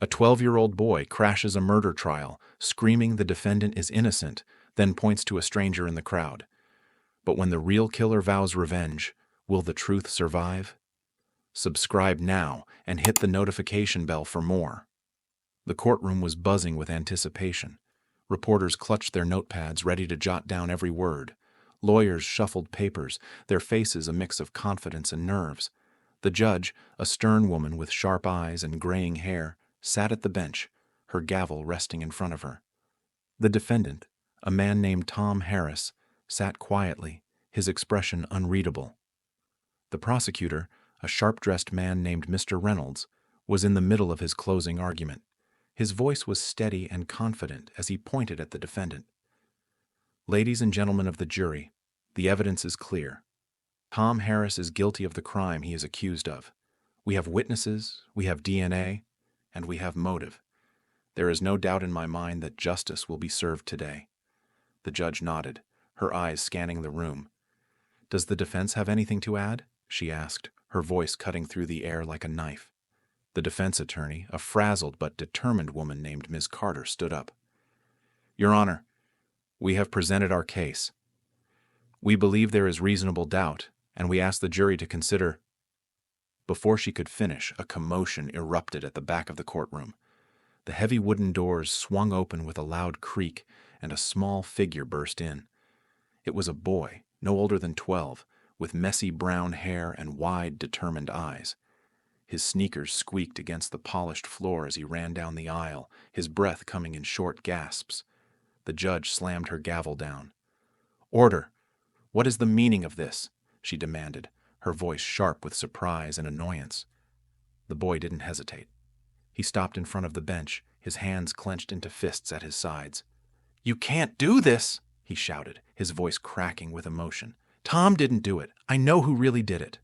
A 12-year-old boy crashes a murder trial, screaming the defendant is innocent, then points to a stranger in the crowd. But when the real killer vows revenge, will the truth survive? Subscribe now and hit the notification bell for more. The courtroom was buzzing with anticipation. Reporters clutched their notepads, ready to jot down every word. Lawyers shuffled papers, their faces a mix of confidence and nerves. The judge, a stern woman with sharp eyes and graying hair, sat at the bench, her gavel resting in front of her. The defendant, a man named Tom Harris, sat quietly, his expression unreadable. The prosecutor, a sharp-dressed man named Mr. Reynolds, was in the middle of his closing argument. His voice was steady and confident as he pointed at the defendant. "Ladies and gentlemen of the jury, the evidence is clear. Tom Harris is guilty of the crime he is accused of. We have witnesses, we have DNA, and we have motive. There is no doubt in my mind that justice will be served today." The judge nodded, her eyes scanning the room. "Does the defense have anything to add?" she asked, her voice cutting through the air like a knife. The defense attorney, a frazzled but determined woman named Ms. Carter, stood up. "Your Honor, we have presented our case. We believe there is reasonable doubt, and we ask the jury to consider—" Before she could finish, a commotion erupted at the back of the courtroom. The heavy wooden doors swung open with a loud creak, and a small figure burst in. It was a boy, no older than 12, with messy brown hair and wide, determined eyes. His sneakers squeaked against the polished floor as he ran down the aisle, his breath coming in short gasps. The judge slammed her gavel down. "Order! What is the meaning of this?" she demanded, her voice sharp with surprise and annoyance. The boy didn't hesitate. He stopped in front of the bench, his hands clenched into fists at his sides. "You can't do this!" he shouted, his voice cracking with emotion. "Tom didn't do it. I know who really did it."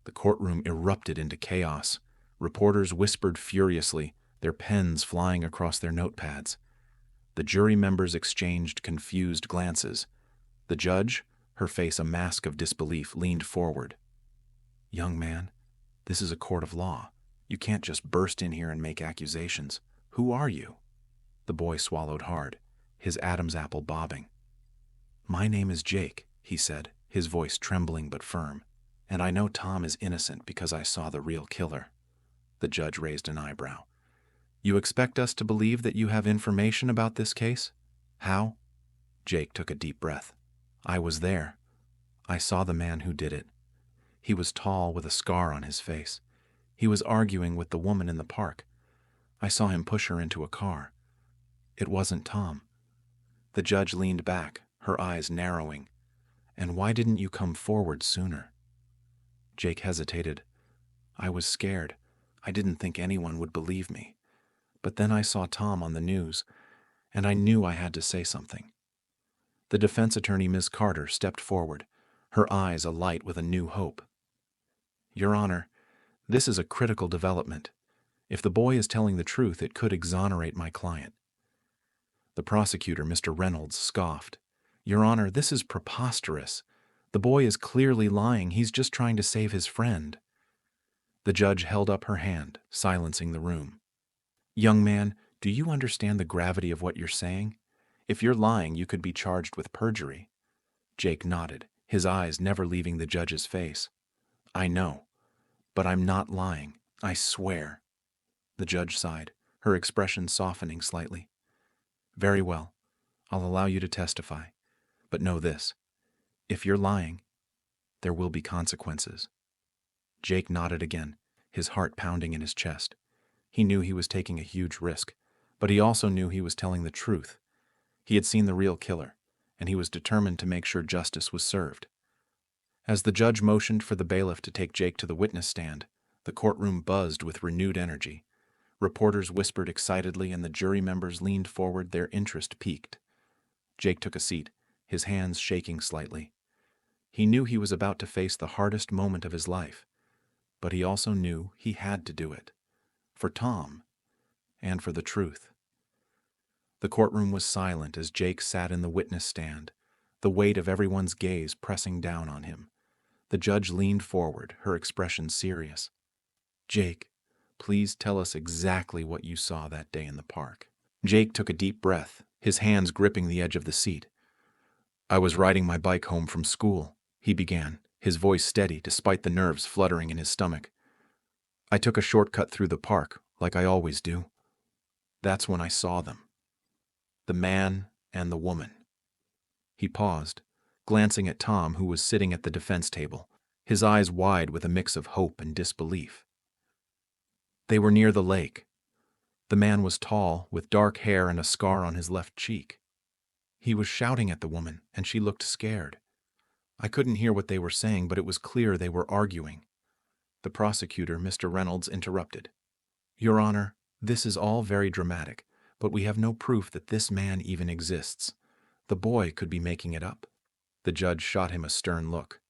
The courtroom erupted into chaos. Reporters whispered furiously, their pens flying across their notepads. The jury members exchanged confused glances. The judge, her face a mask of disbelief, leaned forward. "Young man, this is a court of law. You can't just burst in here and make accusations. Who are you?" The boy swallowed hard, his Adam's apple bobbing. "My name is Jake," he said, his voice trembling but firm. "And I know Tom is innocent because I saw the real killer." The judge raised an eyebrow. "You expect us to believe that you have information about this case? How?" Jake took a deep breath. "I was there. I saw the man who did it. He was tall with a scar on his face. He was arguing with the woman in the park. I saw him push her into a car. It wasn't Tom." The judge leaned back, her eyes narrowing. "And why didn't you come forward sooner?" Jake hesitated. "I was scared. I didn't think anyone would believe me. But then I saw Tom on the news, and I knew I had to say something." The defense attorney, Ms. Carter, stepped forward, her eyes alight with a new hope. "Your Honor, this is a critical development. If the boy is telling the truth, it could exonerate my client." The prosecutor, Mr. Reynolds, scoffed. "Your Honor, this is preposterous. The boy is clearly lying. He's just trying to save his friend." The judge held up her hand, silencing the room. "Young man, do you understand the gravity of what you're saying? If you're lying, you could be charged with perjury." Jake nodded, his eyes never leaving the judge's face. "I know, but I'm not lying. I swear." The judge sighed, her expression softening slightly. "Very well. I'll allow you to testify. But know this. If you're lying, there will be consequences." Jake nodded again, his heart pounding in his chest. He knew he was taking a huge risk, but he also knew he was telling the truth. He had seen the real killer, and he was determined to make sure justice was served. As the judge motioned for the bailiff to take Jake to the witness stand, the courtroom buzzed with renewed energy. Reporters whispered excitedly, and the jury members leaned forward, their interest piqued. Jake took a seat, his hands shaking slightly. He knew he was about to face the hardest moment of his life, but he also knew he had to do it. For Tom, and for the truth. The courtroom was silent as Jake sat in the witness stand, the weight of everyone's gaze pressing down on him. The judge leaned forward, her expression serious. "Jake, Please tell us exactly what you saw that day in the park." Jake took a deep breath, his hands gripping the edge of the seat. "I was riding my bike home from school," he began, his voice steady despite the nerves fluttering in his stomach. "I took a shortcut through the park, like I always do. That's when I saw them. The man and the woman." He paused, glancing at Tom, who was sitting at the defense table, his eyes wide with a mix of hope and disbelief. They were near the lake. The man was tall, with dark hair and a scar on his left cheek. He was shouting at the woman, and she looked scared. I couldn't hear what they were saying, but it was clear they were arguing. The prosecutor, Mr. Reynolds, interrupted. "Your Honor, this is all very dramatic, but we have no proof that this man even exists. The boy could be making it up." The judge shot him a stern look.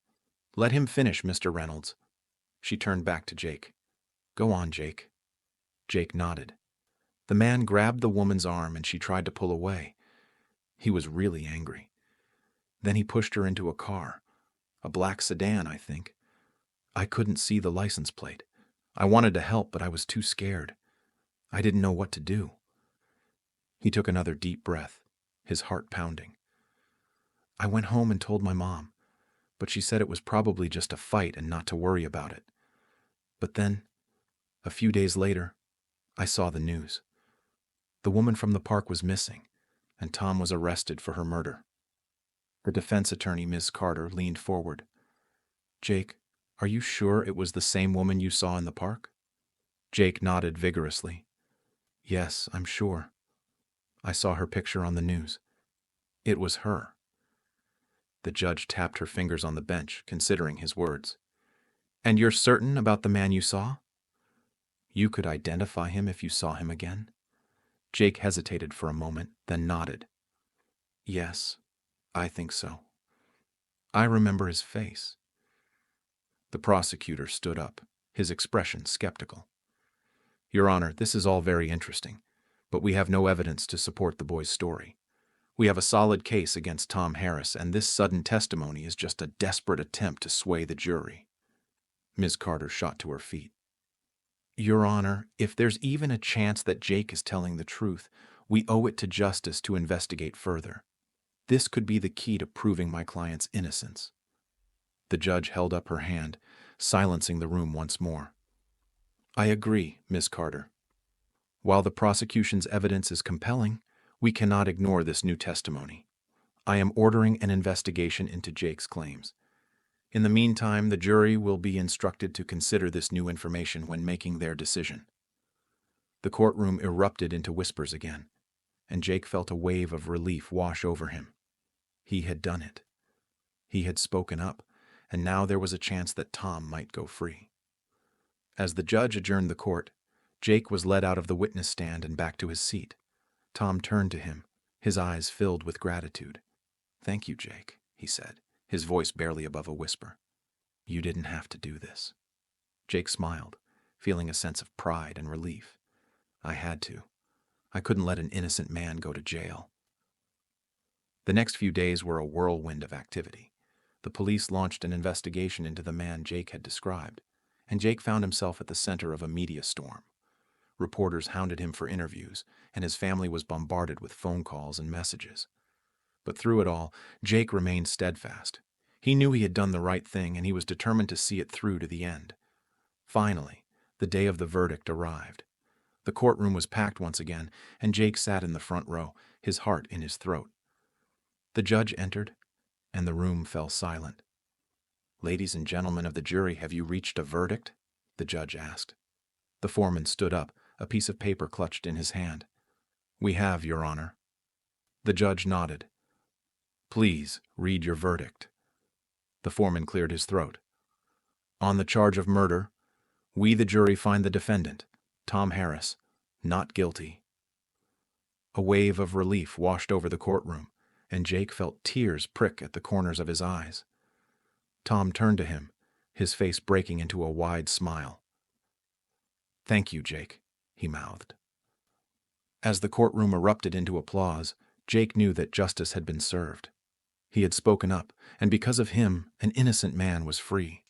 "Let him finish, Mr. Reynolds." She turned back to Jake. "Go on, Jake." Jake nodded. "The man grabbed the woman's arm and she tried to pull away. He was really angry. Then he pushed her into a car. A black sedan, I think. I couldn't see the license plate. I wanted to help, but I was too scared. I didn't know what to do." He took another deep breath, his heart pounding. "I went home and told my mom, but she said it was probably just a fight and not to worry about it. But then, a few days later, I saw the news. The woman from the park was missing, and Tom was arrested for her murder." The defense attorney, Ms. Carter, leaned forward. "Jake, are you sure it was the same woman you saw in the park?" Jake nodded vigorously. "Yes, I'm sure. I saw her picture on the news. It was her." The judge tapped her fingers on the bench, considering his words. "And you're certain about the man you saw? You could identify him if you saw him again?" Jake hesitated for a moment, then nodded. "Yes, I think so. I remember his face." The prosecutor stood up, his expression skeptical. "Your Honor, this is all very interesting, but we have no evidence to support the boy's story. We have a solid case against Tom Harris, and this sudden testimony is just a desperate attempt to sway the jury." Ms. Carter shot to her feet. "Your Honor, if there's even a chance that Jake is telling the truth, we owe it to justice to investigate further. This could be the key to proving my client's innocence." The judge held up her hand, silencing the room once more. "I agree, Ms. Carter. While the prosecution's evidence is compelling, we cannot ignore this new testimony. I am ordering an investigation into Jake's claims. In the meantime, the jury will be instructed to consider this new information when making their decision." The courtroom erupted into whispers again, and Jake felt a wave of relief wash over him. He had done it. He had spoken up, and now there was a chance that Tom might go free. As the judge adjourned the court, Jake was led out of the witness stand and back to his seat. Tom turned to him, his eyes filled with gratitude. "Thank you, Jake," he said, his voice barely above a whisper. "You didn't have to do this." Jake smiled, feeling a sense of pride and relief. "I had to. I couldn't let an innocent man go to jail." The next few days were a whirlwind of activity. The police launched an investigation into the man Jake had described, and Jake found himself at the center of a media storm. Reporters hounded him for interviews, and his family was bombarded with phone calls and messages. But through it all, Jake remained steadfast. He knew he had done the right thing, and he was determined to see it through to the end. Finally, the day of the verdict arrived. The courtroom was packed once again, and Jake sat in the front row, his heart in his throat. The judge entered, and the room fell silent. "Ladies and gentlemen of the jury, have you reached a verdict?" the judge asked. The foreman stood up, a piece of paper clutched in his hand. "We have, Your Honor." The judge nodded. "Please read your verdict." The foreman cleared his throat. "On the charge of murder, we the jury find the defendant, Tom Harris, not guilty." A wave of relief washed over the courtroom, and Jake felt tears prick at the corners of his eyes. Tom turned to him, his face breaking into a wide smile. "Thank you, Jake," he mouthed. As the courtroom erupted into applause, Jake knew that justice had been served. He had spoken up, and because of him, an innocent man was free.